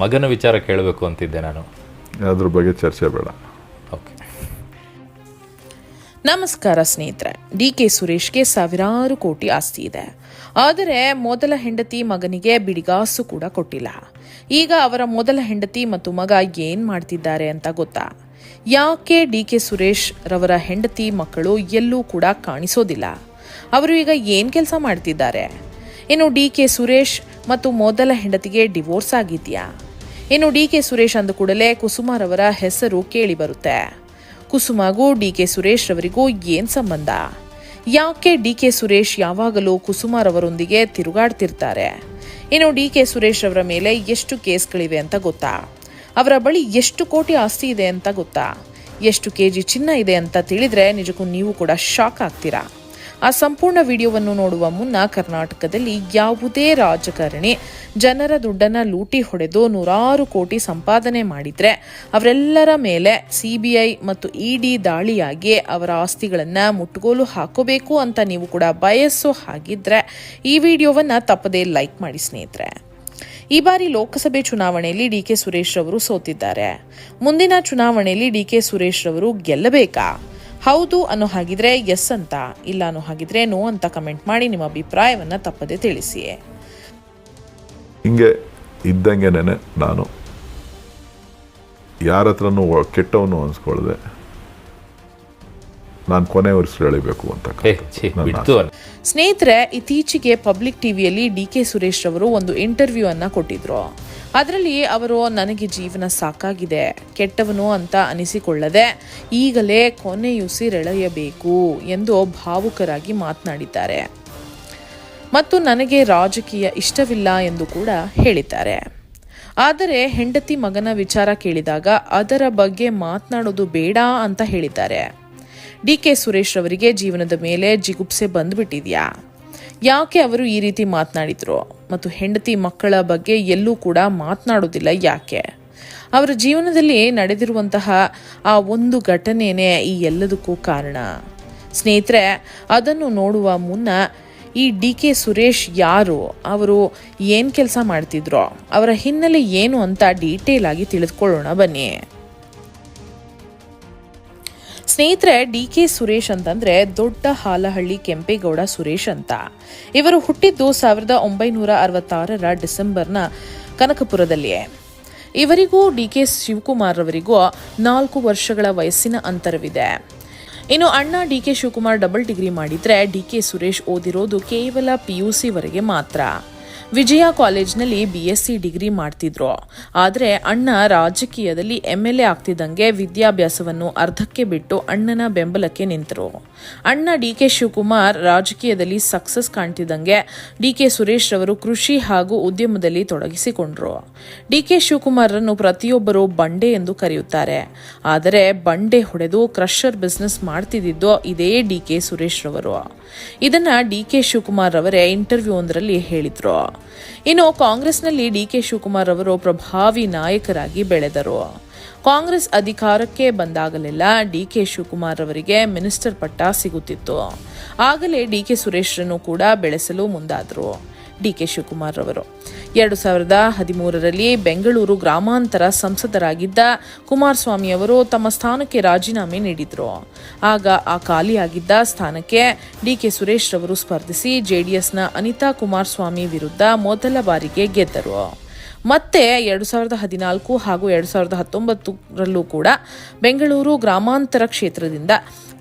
ಮಗನ ವಿಚಾರ ಕೇಳಬೇಕು ಅಂತಿದ್ದೆ ನಾನು. ಅದ್ರ ಬಗ್ಗೆ ಚರ್ಚೆ ಬೇಡ. ಓಕೆ. ನಮಸ್ಕಾರ ಸ್ನೇಹಿತರೆ. ಡಿ.ಕೆ. ಸುರೇಶ್ಗೆ ಸಾವಿರಾರು ಕೋಟಿ ಆಸ್ತಿ ಇದೆ. ಆದರೆ ಮೊದಲ ಹೆಂಡತಿ ಮಗನಿಗೆ ಬಿಡಿಗಾಸು ಕೂಡ ಕೊಟ್ಟಿಲ್ಲ. ಈಗ ಅವರ ಮೊದಲ ಹೆಂಡತಿ ಮತ್ತು ಮಗ ಏನ್ ಮಾಡ್ತಿದ್ದಾರೆ ಅಂತ ಗೊತ್ತಾ? ಯಾಕೆ ಡಿ.ಕೆ. ಸುರೇಶ್ ರವರ ಹೆಂಡತಿ ಮಕ್ಕಳು ಎಲ್ಲೂ ಕೂಡ ಕಾಣಿಸೋದಿಲ್ಲ? ಅವರು ಈಗ ಏನ್ ಕೆಲಸ ಮಾಡ್ತಿದ್ದಾರೆ? ಇನ್ನು ಡಿ.ಕೆ. ಸುರೇಶ್ ಮತ್ತು ಮೊದಲ ಹೆಂಡತಿಗೆ ಡಿವೋರ್ಸ್ ಆಗಿದೆಯಾ? ಇನ್ನು ಡಿ.ಕೆ. ಸುರೇಶ್ ಅಂದ ಕೂಡಲೇ ಕುಸುಮಾರವರ ಹೆಸರು ಕೇಳಿ ಬರುತ್ತೆ. ಕುಸುಮಾಗೂ ಡಿ.ಕೆ. ಸುರೇಶ್ ರವರಿಗೂ ಏನ್ ಸಂಬಂಧ? ಯಾಕೆ ಡಿ.ಕೆ. ಸುರೇಶ್ ಯಾವಾಗಲೂ ಕುಸುಮಾರವರೊಂದಿಗೆ ತಿರುಗಾಡ್ತಿರ್ತಾರೆ? ಇನ್ನು ಡಿ.ಕೆ. ಸುರೇಶ್ ಅವರ ಮೇಲೆ ಎಷ್ಟು ಕೇಸ್ಗಳಿವೆ ಅಂತ ಗೊತ್ತಾ? ಅವರ ಬಳಿ ಎಷ್ಟು ಕೋಟಿ ಆಸ್ತಿ ಇದೆ ಅಂತ ಗೊತ್ತಾ? ಎಷ್ಟು ಕೆಜಿ ಚಿನ್ನ ಇದೆ ಅಂತ ತಿಳಿದ್ರೆ ನಿಜಕ್ಕೂ ನೀವು ಕೂಡ ಶಾಕ್ ಆಗ್ತೀರಾ. ಆ ಸಂಪೂರ್ಣ ವಿಡಿಯೋವನ್ನು ನೋಡುವ ಮುನ್ನ ಕರ್ನಾಟಕದಲ್ಲಿ ಯಾವುದೇ ರಾಜಕಾರಣಿ ಜನರ ದುಡ್ಡನ್ನ ಲೂಟಿ ಹೊಡೆದು ನೂರಾರು ಕೋಟಿ ಸಂಪಾದನೆ ಮಾಡಿದ್ರೆ ಅವರೆಲ್ಲರ ಮೇಲೆ ಸಿಬಿಐ ಮತ್ತು ಇಡಿ ದಾಳಿಯಾಗಿ ಅವರ ಆಸ್ತಿಗಳನ್ನ ಮುಟ್ಟುಗೋಲು ಹಾಕೋಬೇಕು ಅಂತ ನೀವು ಕೂಡ ಬಯಸೋ ಹಾಗಿದ್ರೆ ಈ ವಿಡಿಯೋವನ್ನ ತಪ್ಪದೇ ಲೈಕ್ ಮಾಡಿ ಸ್ನೇಹಿತರೆ. ಈ ಬಾರಿ ಲೋಕಸಭೆ ಚುನಾವಣೆಯಲ್ಲಿ ಡಿ.ಕೆ. ಸುರೇಶ್ ರವರು ಸೋತಿದ್ದಾರೆ. ಮುಂದಿನ ಚುನಾವಣೆಯಲ್ಲಿ ಡಿ.ಕೆ. ಸುರೇಶ್ ರವರು ಗೆಲ್ಲಬೇಕಾ? ಹೌದು ಅನ್ನೋ ಹಾಗಿದ್ರೆ ಎಸ್ ಅಂತ, ಇಲ್ಲ ಅನ್ನೋ ಹಾಗಿದ್ರೆ ನೋ ಅಂತ ಕಮೆಂಟ್ ಮಾಡಿ ನಿಮ್ಮ ಅಭಿಪ್ರಾಯವನ್ನ ತಪ್ಪದೆ ತಿಳಿಸಿ. ಹಿಂಗೆ ಇದ್ದಂಗೆನೆ ನಾನು ಯಾರ ಹತ್ರನೂ ಕೆಟ್ಟವನು ಅನ್ಸ್ಕೊಳ್ದೆ ನಾನು ಕೊನೆ ವರ್ಷ ಎಳಿಬೇಕು ಅಂತ. ಸ್ನೇಹಿತರೆ, ಇತ್ತೀಚೆಗೆ ಪಬ್ಲಿಕ್ ಟಿವಿಯಲ್ಲಿ ಡಿ.ಕೆ. ಸುರೇಶ್ ರವರು ಒಂದು ಇಂಟರ್ವ್ಯೂ ಅನ್ನ ಕೊಟ್ಟಿದ್ರು. ಅದರಲ್ಲಿ ಅವರು ನನಗೆ ಜೀವನ ಸಾಕಾಗಿದೆ, ಕೆಟ್ಟವನು ಅಂತ ಅನಿಸಿಕೊಳ್ಳದೆ ಈಗಲೇ ಕೊನೆಯುಸಿರೆಳೆಯಬೇಕು ಎಂದು ಭಾವುಕರಾಗಿ ಮಾತನಾಡಿದ್ದಾರೆ ಮತ್ತು ನನಗೆ ರಾಜಕೀಯ ಇಷ್ಟವಿಲ್ಲ ಎಂದು ಕೂಡ ಹೇಳಿದ್ದಾರೆ. ಆದರೆ ಹೆಂಡತಿ ಮಗನ ವಿಚಾರ ಕೇಳಿದಾಗ ಅದರ ಬಗ್ಗೆ ಮಾತನಾಡೋದು ಬೇಡ ಅಂತ ಹೇಳಿದ್ದಾರೆ. ಡಿ.ಕೆ. ಸುರೇಶ್ ರವರಿಗೆ ಜೀವನದ ಮೇಲೆ ಜಿಗುಪ್ಸೆ ಬಂದ್ಬಿಟ್ಟಿದ್ಯಾ? ಯಾಕೆ ಅವರು ಈ ರೀತಿ ಮಾತನಾಡಿದ್ರು ಮತ್ತು ಹೆಂಡತಿ ಮಕ್ಕಳ ಬಗ್ಗೆ ಎಲ್ಲೂ ಕೂಡ ಮಾತನಾಡೋದಿಲ್ಲ ಯಾಕೆ? ಅವರ ಜೀವನದಲ್ಲಿ ನಡೆದಿರುವಂತಹ ಆ ಒಂದು ಘಟನೆನೇ ಈ ಎಲ್ಲದಕ್ಕೂ ಕಾರಣ. ಸ್ನೇಹಿತರೆ, ಅದನ್ನು ನೋಡುವ ಮುನ್ನ ಈ ಡಿ.ಕೆ. ಸುರೇಶ್ ಯಾರು, ಅವರು ಏನು ಕೆಲಸ ಮಾಡ್ತಿದ್ರು, ಅವರ ಹಿನ್ನೆಲೆ ಏನು ಅಂತ ಡೀಟೇಲ್ ಆಗಿ ತಿಳಿದುಕೊಳ್ಳೋಣ ಬನ್ನಿ. ಸ್ನೇಹಿತರೆ, ಡಿ.ಕೆ. ಸುರೇಶ್ ಅಂತಂದ್ರೆ ದೊಡ್ಡ ಹಾಲಹಳ್ಳಿ ಕೆಂಪೇಗೌಡ ಸುರೇಶ್ ಅಂತ. ಇವರು ಹುಟ್ಟಿದ್ದು 1966 ಡಿಸೆಂಬರ್ನ ಕನಕಪುರದಲ್ಲಿಯೇ. ಇವರಿಗೂ ಡಿ.ಕೆ. ಶಿವಕುಮಾರ್ ಅವರಿಗೂ 4 ವರ್ಷಗಳ ವಯಸ್ಸಿನ ಅಂತರವಿದೆ. ಇನ್ನು ಅಣ್ಣ ಡಿ.ಕೆ. ಶಿವಕುಮಾರ್ ಡಬಲ್ ಡಿಗ್ರಿ ಮಾಡಿದ್ರೆ ಡಿ.ಕೆ. ಸುರೇಶ್ ಓದಿರೋದು ಕೇವಲ PUC ವರೆಗೆ ಮಾತ್ರ. ವಿಜಯ ಕಾಲೇಜ್ನಲ್ಲಿ BSc ಡಿಗ್ರಿ ಮಾಡ್ತಿದ್ರು. ಆದರೆ ಅಣ್ಣ ರಾಜಕೀಯದಲ್ಲಿ MLA ಆಗ್ತಿದ್ದಂಗೆ ವಿದ್ಯಾಭ್ಯಾಸವನ್ನು ಅರ್ಧಕ್ಕೆ ಬಿಟ್ಟು ಅಣ್ಣನ ಬೆಂಬಲಕ್ಕೆ ನಿಂತರು. ಅಣ್ಣ ಡಿ.ಕೆ. ಶಿವಕುಮಾರ್ ರಾಜಕೀಯದಲ್ಲಿ ಸಕ್ಸಸ್ ಕಾಣ್ತಿದ್ದಂಗೆ ಡಿ.ಕೆ. ಸುರೇಶ್ ರವರು ಕೃಷಿ ಹಾಗೂ ಉದ್ಯಮದಲ್ಲಿ ತೊಡಗಿಸಿಕೊಂಡ್ರು. ಡಿ.ಕೆ. ಶಿವಕುಮಾರ್ರನ್ನು ಪ್ರತಿಯೊಬ್ಬರು ಬಂಡೆ ಎಂದು ಕರೆಯುತ್ತಾರೆ. ಆದರೆ ಬಂಡೆ ಹೊಡೆದು ಕ್ರಷರ್ ಬಿಸ್ನೆಸ್ ಮಾಡ್ತಿದ್ದು ಇದೇ ಡಿ.ಕೆ. ಸುರೇಶ್ ರವರು. ಇದನ್ನ ಡಿ.ಕೆ. ಶಿವಕುಮಾರ್ ಅವರೇ ಇಂಟರ್ವ್ಯೂ ಒಂದರಲ್ಲಿ ಹೇಳಿದ್ರು. ಇನ್ನು ಕಾಂಗ್ರೆಸ್ನಲ್ಲಿ ಡಿ.ಕೆ. ಶಿವಕುಮಾರ್ ಅವರು ಪ್ರಭಾವಿ ನಾಯಕರಾಗಿ ಬೆಳೆದರು. ಕಾಂಗ್ರೆಸ್ ಅಧಿಕಾರಕ್ಕೆ ಬಂದಾಗಲೆಲ್ಲ ಡಿ.ಕೆ. ಶಿವಕುಮಾರ್ ಅವರಿಗೆ ಮಿನಿಸ್ಟರ್ ಪಟ್ಟ ಸಿಗುತ್ತಿತ್ತು. ಆಗಲೇ ಡಿ.ಕೆ. ಸುರೇಶ್ರನ್ನು ಕೂಡ ಬೆಳೆಸಲು ಮುಂದಾದರು ಡಿ.ಕೆ. ಶಿವಕುಮಾರ್ ಅವರು. 2013ರಲ್ಲಿ ಬೆಂಗಳೂರು ಗ್ರಾಮಾಂತರ ಸಂಸದರಾಗಿದ್ದ ಕುಮಾರಸ್ವಾಮಿ ಅವರು ತಮ್ಮ ಸ್ಥಾನಕ್ಕೆ ರಾಜೀನಾಮೆ ನೀಡಿದ್ರು. ಆಗ ಆ ಖಾಲಿಯಾಗಿದ್ದ ಸ್ಥಾನಕ್ಕೆ ಡಿ.ಕೆ. ಸುರೇಶ್ ರವರು ಸ್ಪರ್ಧಿಸಿ ಜೆಡಿಎಸ್ನ ಅನಿತಾ ಕುಮಾರಸ್ವಾಮಿ ವಿರುದ್ಧ ಮೊದಲ ಬಾರಿಗೆ ಗೆದ್ದರು. ಮತ್ತೆ 2014 ಹಾಗೂ 2019ರಲ್ಲೂ ಕೂಡ ಬೆಂಗಳೂರು ಗ್ರಾಮಾಂತರ ಕ್ಷೇತ್ರದಿಂದ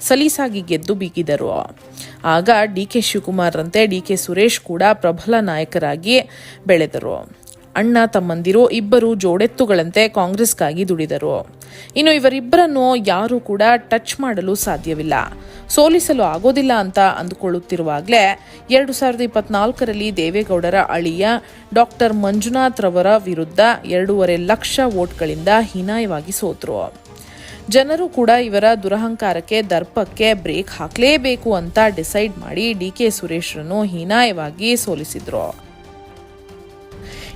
ಸಲೀಸಾಗಿ ಗೆದ್ದು ಬೀಗಿದರು. ಆಗ ಡಿ.ಕೆ. ಶಿವಕುಮಾರ್ ರಂತೆ ಡಿ.ಕೆ. ಸುರೇಶ್ ಕೂಡ ಪ್ರಬಲ ನಾಯಕರಾಗಿ ಬೆಳೆದರು. ಅಣ್ಣ ತಮ್ಮಂದಿರು ಇಬ್ಬರು ಜೋಡೆತ್ತುಗಳಂತೆ ಕಾಂಗ್ರೆಸ್ಗಾಗಿ ದುಡಿದರು. ಇನ್ನು ಇವರಿಬ್ಬರನ್ನು ಯಾರೂ ಕೂಡ ಟಚ್ ಮಾಡಲು ಸಾಧ್ಯವಿಲ್ಲ, ಸೋಲಿಸಲು ಆಗೋದಿಲ್ಲ ಅಂತ ಅಂದುಕೊಳ್ಳುತ್ತಿರುವಾಗಲೇ 2024ರಲ್ಲಿ ದೇವೇಗೌಡರ ಅಳಿಯ ಡಾಕ್ಟರ್ ಮಂಜುನಾಥ್ ರವರ ವಿರುದ್ಧ 2.5 ಲಕ್ಷ ವೋಟ್ಗಳಿಂದ ಹೀನಾಯವಾಗಿ ಸೋತರು. ಜನರು ಕೂಡ ಇವರ ದುರಹಂಕಾರಕ್ಕೆ ದರ್ಪಕ್ಕೆ ಬ್ರೇಕ್ ಹಾಕಲೇಬೇಕು ಅಂತ ಡಿಸೈಡ್ ಮಾಡಿ ಡಿ.ಕೆ. ಸುರೇಶ್ರನ್ನು ಹೀನಾಯವಾಗಿ ಸೋಲಿಸಿದ್ರು.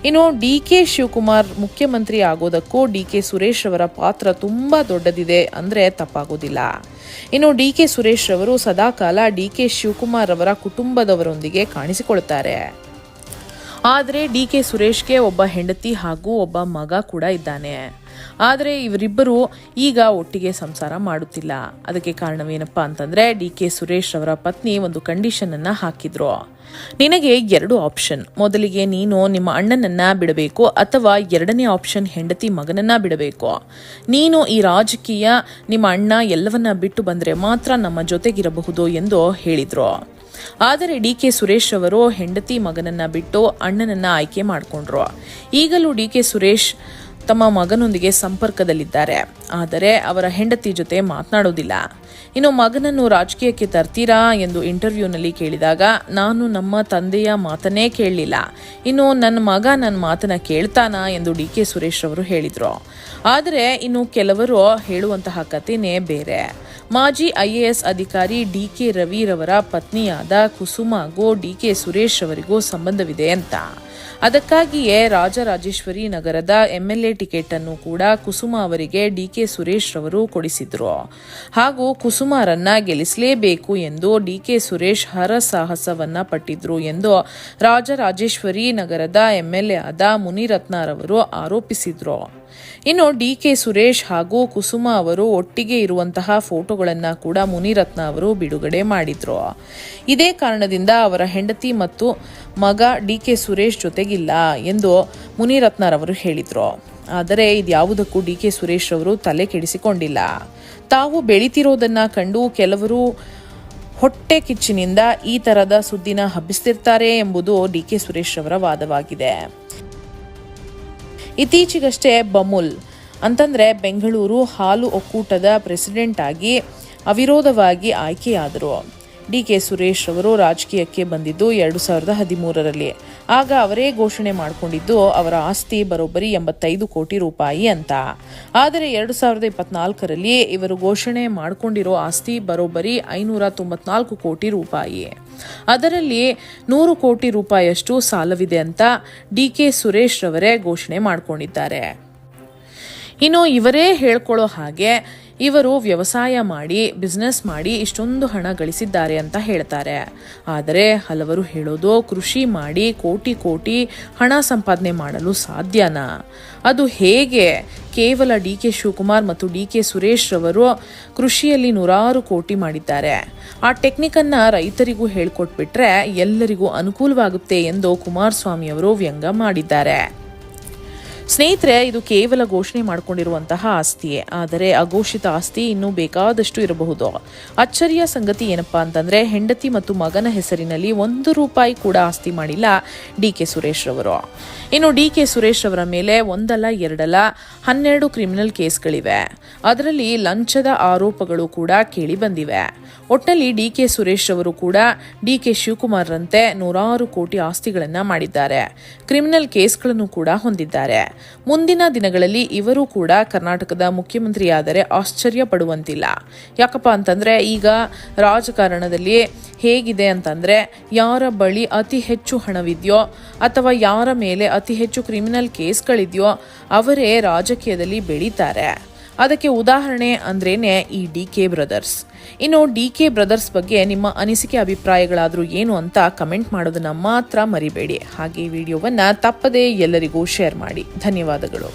ಇನ್ನು ಡಿ.ಕೆ. ಶಿವಕುಮಾರ್ ಮುಖ್ಯಮಂತ್ರಿ ಆಗೋದಕ್ಕೂ ಡಿ.ಕೆ. ಸುರೇಶ್ ಅವರ ಪಾತ್ರ ತುಂಬಾ ದೊಡ್ಡದಿದೆ ಅಂದ್ರೆ ತಪ್ಪಾಗೋದಿಲ್ಲ. ಇನ್ನು ಡಿ.ಕೆ. ಸುರೇಶ್ ರವರು ಸದಾಕಾಲ ಡಿ.ಕೆ. ಶಿವಕುಮಾರ್ ಅವರ ಕುಟುಂಬದವರೊಂದಿಗೆ ಕಾಣಿಸಿಕೊಳ್ತಾರೆ. ಆದರೆ ಡಿ.ಕೆ. ಸುರೇಶ್ಗೆ ಒಬ್ಬ ಹೆಂಡತಿ ಹಾಗೂ ಒಬ್ಬ ಮಗ ಕೂಡ ಇದ್ದಾನೆ. ಆದರೆ ಇವರಿಬ್ಬರು ಈಗ ಒಟ್ಟಿಗೆ ಸಂಸಾರ ಮಾಡುತ್ತಿಲ್ಲ. ಅದಕ್ಕೆ ಕಾರಣವೇನಪ್ಪಾ ಅಂತಂದ್ರೆ ಡಿ.ಕೆ. ಸುರೇಶ್ ಅವರ ಪತ್ನಿ ಒಂದು ಕಂಡೀಷನ್ ಅನ್ನ ಹಾಕಿದ್ರು. ನಿನಗೆ 2 ಆಪ್ಷನ್. ಮೊದಲಿಗೆ ನೀನು ನಿಮ್ಮ ಅಣ್ಣನನ್ನ ಬಿಡಬೇಕು ಅಥವಾ ಎರಡನೇ ಆಪ್ಷನ್ ಹೆಂಡತಿ ಮಗನನ್ನ ಬಿಡಬೇಕು. ನೀನು ಈ ರಾಜಕೀಯ ನಿಮ್ಮ ಅಣ್ಣ ಎಲ್ಲವನ್ನ ಬಿಟ್ಟು ಬಂದ್ರೆ ಮಾತ್ರ ನಮ್ಮ ಜೊತೆಗಿರಬಹುದು ಎಂದು ಹೇಳಿದ್ರು. ಆದರೆ ಡಿ.ಕೆ. ಸುರೇಶ್ ಅವರು ಹೆಂಡತಿ ಮಗನನ್ನ ಬಿಟ್ಟು ಅಣ್ಣನನ್ನ ಆಯ್ಕೆ ಮಾಡಿಕೊಂಡ್ರು. ಈಗಲೂ ಡಿ.ಕೆ. ಸುರೇಶ್ ತಮ್ಮ ಮಗನೊಂದಿಗೆ ಸಂಪರ್ಕದಲ್ಲಿದ್ದಾರೆ. ಆದರೆ ಅವರ ಹೆಂಡತಿ ಜೊತೆ ಮಾತನಾಡೋದಿಲ್ಲ. ಇನ್ನು ಮಗನನ್ನು ರಾಜಕೀಯಕ್ಕೆ ತರ್ತೀರಾ ಎಂದು ಇಂಟರ್ವ್ಯೂನಲ್ಲಿ ಕೇಳಿದಾಗ ನಾನು ನಮ್ಮ ತಂದೆಯ ಮಾತನ್ನೇ ಕೇಳಲಿಲ್ಲ, ಇನ್ನು ನನ್ನ ಮಗ ನನ್ನ ಮಾತನ್ನ ಕೇಳ್ತಾನಾ ಎಂದು ಡಿ.ಕೆ. ಸುರೇಶ್ ಅವರು ಹೇಳಿದ್ರು. ಆದರೆ ಇನ್ನು ಕೆಲವರು ಹೇಳುವಂತಹ ಕಥೆನೇ ಬೇರೆ. ಮಾಜಿ IAS ಅಧಿಕಾರಿ ಡಿ.ಕೆ. ರವಿರವರ ಪತ್ನಿಯಾದ ಕುಸುಮಾಗೂ ಡಿ.ಕೆ. ಸುರೇಶ್ ಅವರಿಗೂ ಸಂಬಂಧವಿದೆ ಅಂತ. ಅದಕ್ಕಾಗಿಯೇ ರಾಜರಾಜೇಶ್ವರಿ ನಗರದ MLA ಟಿಕೆಟ್ ಅನ್ನು ಕೂಡ ಕುಸುಮಾ ಅವರಿಗೆ ಡಿ.ಕೆ. ಸುರೇಶ್ ರವರು ಕೊಡಿಸಿದ್ರು. ಹಾಗೂ ಕುಸುಮಾರನ್ನ ಗೆಲ್ಲಿಸಲೇಬೇಕು ಎಂದು ಡಿ.ಕೆ. ಸುರೇಶ್ ಹರಸಾಹಸವನ್ನ ಪಟ್ಟಿದ್ರು ಎಂದು ರಾಜರಾಜೇಶ್ವರಿ ನಗರದ MLA ಆದ ಮುನಿರತ್ನರವರು ಆರೋಪಿಸಿದ್ರು. ಇನ್ನು ಡಿ.ಕೆ. ಸುರೇಶ್ ಹಾಗೂ ಕುಸುಮಾ ಅವರು ಒಟ್ಟಿಗೆ ಇರುವಂತಹ ಫೋಟೋಗಳನ್ನ ಕೂಡ ಮುನಿರತ್ನ ಅವರು ಬಿಡುಗಡೆ ಮಾಡಿದ್ರು. ಇದೇ ಕಾರಣದಿಂದ ಅವರ ಹೆಂಡತಿ ಮತ್ತು ಮಗ ಡಿ.ಕೆ. ಸುರೇಶ್ ಜೊತೆಗಿಲ್ಲ ಎಂದು ಮುನಿರತ್ನರವರು ಹೇಳಿದ್ರು. ಆದರೆ ಇದ್ಯಾವುದಕ್ಕೂ ಡಿ.ಕೆ. ಸುರೇಶ್ ಅವರು ತಲೆ ಕೆಡಿಸಿಕೊಂಡಿಲ್ಲ. ತಾವು ಬೆಳೀತಿರೋದನ್ನ ಕಂಡು ಕೆಲವರು ಹೊಟ್ಟೆ ಕಿಚ್ಚಿನಿಂದ ಈ ತರದ ಸುದ್ದಿನ ಹಬ್ಬಿಸ್ತಿರ್ತಾರೆ ಎಂಬುದು ಡಿ.ಕೆ. ಸುರೇಶ್ ಅವರ ವಾದವಾಗಿದೆ. ಇತ್ತೀಚೆಗಷ್ಟೇ ಬಮುಲ್ ಅಂತಂದ್ರೆ ಬೆಂಗಳೂರು ಹಾಲು ಒಕ್ಕೂಟದ ಪ್ರೆಸಿಡೆಂಟ್ ಆಗಿ ಅವಿರೋಧವಾಗಿ ಆಯ್ಕೆಯಾದರು. ಡಿ.ಕೆ. ಸುರೇಶ್ ಅವರು ರಾಜಕೀಯಕ್ಕೆ ಬಂದಿದ್ದು 2013ರಲ್ಲಿ. ಆಗ ಅವರೇ ಘೋಷಣೆ ಮಾಡಿಕೊಂಡಿದ್ದು ಅವರ ಆಸ್ತಿ ಬರೋಬ್ಬರಿ 85 ಕೋಟಿ ರೂಪಾಯಿ ಅಂತ. ಆದರೆ 2024ರಲ್ಲಿ ಇವರು ಘೋಷಣೆ ಮಾಡಿಕೊಂಡಿರೋ ಆಸ್ತಿ ಬರೋಬ್ಬರಿ 594 ಕೋಟಿ ರೂಪಾಯಿ. ಅದರಲ್ಲಿ 100 ಕೋಟಿ ರೂಪಾಯಿಯಷ್ಟು ಸಾಲವಿದೆ ಅಂತ ಡಿ.ಕೆ. ಸುರೇಶ್ ರವರೇ ಘೋಷಣೆ ಮಾಡಿಕೊಂಡಿದ್ದಾರೆ. ಇನ್ನು ಇವರೇ ಹೇಳ್ಕೊಳ್ಳೋ ಹಾಗೆ ಇವರು ವ್ಯವಸಾಯ ಮಾಡಿ ಬಿಸ್ನೆಸ್ ಮಾಡಿ ಇಷ್ಟೊಂದು ಹಣ ಗಳಿಸಿದ್ದಾರೆ ಅಂತ ಹೇಳ್ತಾರೆ. ಆದರೆ ಹಲವರು ಹೇಳೋದು ಕೃಷಿ ಮಾಡಿ ಕೋಟಿ ಕೋಟಿ ಹಣ ಸಂಪಾದನೆ ಮಾಡಲು ಸಾಧ್ಯನಾ? ಅದು ಹೇಗೆ? ಕೇವಲ ಡಿ.ಕೆ. ಶಿವಕುಮಾರ್ ಮತ್ತು ಡಿ.ಕೆ. ಸುರೇಶ್ ರವರು ಕೃಷಿಯಲ್ಲಿ 100 ಕೋಟಿ ಮಾಡಿದ್ದಾರೆ. ಆ ಟೆಕ್ನಿಕನ್ನ ರೈತರಿಗೂ ಹೇಳ್ಕೊಟ್ಬಿಟ್ರೆ ಎಲ್ಲರಿಗೂ ಅನುಕೂಲವಾಗುತ್ತೆ ಎಂದು ಕುಮಾರಸ್ವಾಮಿ ಅವರು ವ್ಯಂಗ್ಯ ಮಾಡಿದ್ದಾರೆ. ಸ್ನೇಹಿತರೆ, ಇದು ಕೇವಲ ಘೋಷಣೆ ಮಾಡಿಕೊಂಡಿರುವಂತಹ ಆಸ್ತಿಯೇ. ಆದರೆ ಅಘೋಷಿತ ಆಸ್ತಿ ಇನ್ನೂ ಬೇಕಾದಷ್ಟು ಇರಬಹುದು. ಅಚ್ಚರಿಯ ಸಂಗತಿ ಏನಪ್ಪಾ ಅಂತಂದ್ರೆ ಹೆಂಡತಿ ಮತ್ತು ಮಗನ ಹೆಸರಿನಲ್ಲಿ 1 ರೂಪಾಯಿ ಕೂಡ ಆಸ್ತಿ ಮಾಡಿಲ್ಲ ಡಿ.ಕೆ. ಸುರೇಶ್ ರವರು. ಇನ್ನು ಡಿ.ಕೆ. ಸುರೇಶ್ ಅವರ ಮೇಲೆ ಒಂದಲ್ಲ ಎರಡಲ್ಲ 12 ಕ್ರಿಮಿನಲ್ ಕೇಸ್ಗಳಿವೆ. ಅದರಲ್ಲಿ ಲಂಚದ ಆರೋಪಗಳು ಕೂಡ ಕೇಳಿ ಬಂದಿವೆ. ಒಟ್ಟಲ್ಲಿ ಡಿ.ಕೆ. ಸುರೇಶ್ ಅವರು ಕೂಡ ಡಿ.ಕೆ. ಶಿವಕುಮಾರ್ ರಂತೆ 100 ಕೋಟಿ ಆಸ್ತಿಗಳನ್ನ ಮಾಡಿದ್ದಾರೆ. ಕ್ರಿಮಿನಲ್ ಕೇಸ್ಗಳನ್ನು ಕೂಡ ಹೊಂದಿದ್ದಾರೆ. ಮುಂದಿನ ದಿನಗಳಲ್ಲಿ ಇವರು ಕೂಡ ಕರ್ನಾಟಕದ ಮುಖ್ಯಮಂತ್ರಿಯಾದರೆ ಆಶ್ಚರ್ಯ ಪಡುವಂತಿಲ್ಲ. ಯಾಕಪ್ಪ ಅಂತಂದ್ರೆ ಈಗ ರಾಜಕಾರಣದಲ್ಲಿ ಹೇಗಿದೆ ಅಂತಂದ್ರೆ ಯಾರ ಬಳಿ ಅತಿ ಹೆಚ್ಚು ಹಣವಿದೆಯೋ ಅಥವಾ ಯಾರ ಮೇಲೆ ಅತಿ ಹೆಚ್ಚು ಕ್ರಿಮಿನಲ್ ಕೇಸ್ಗಳಿದೆಯೋ ಅವರೇ ರಾಜಕೀಯದಲ್ಲಿ ಬೆಳೀತಾರೆ. ಅದಕ್ಕೆ ಉದಾಹರಣೆ ಅಂದ್ರೇನೆ ಈ ಡಿ.ಕೆ. ಬ್ರದರ್ಸ್. ಇನ್ನು ಡಿ.ಕೆ. ಬ್ರದರ್ಸ್ ಬಗ್ಗೆ ನಿಮ್ಮ ಅನಿಸಿಕೆ ಅಭಿಪ್ರಾಯಗಳಾದರೂ ಏನು ಅಂತ ಕಮೆಂಟ್ ಮಾಡೋದನ್ನ ಮಾತ್ರ ಮರಿಬೇಡಿ. ಹಾಗೆ ವಿಡಿಯೋವನ್ನ ತಪ್ಪದೇ ಎಲ್ಲರಿಗೂ ಶೇರ್ ಮಾಡಿ. ಧನ್ಯವಾದಗಳು.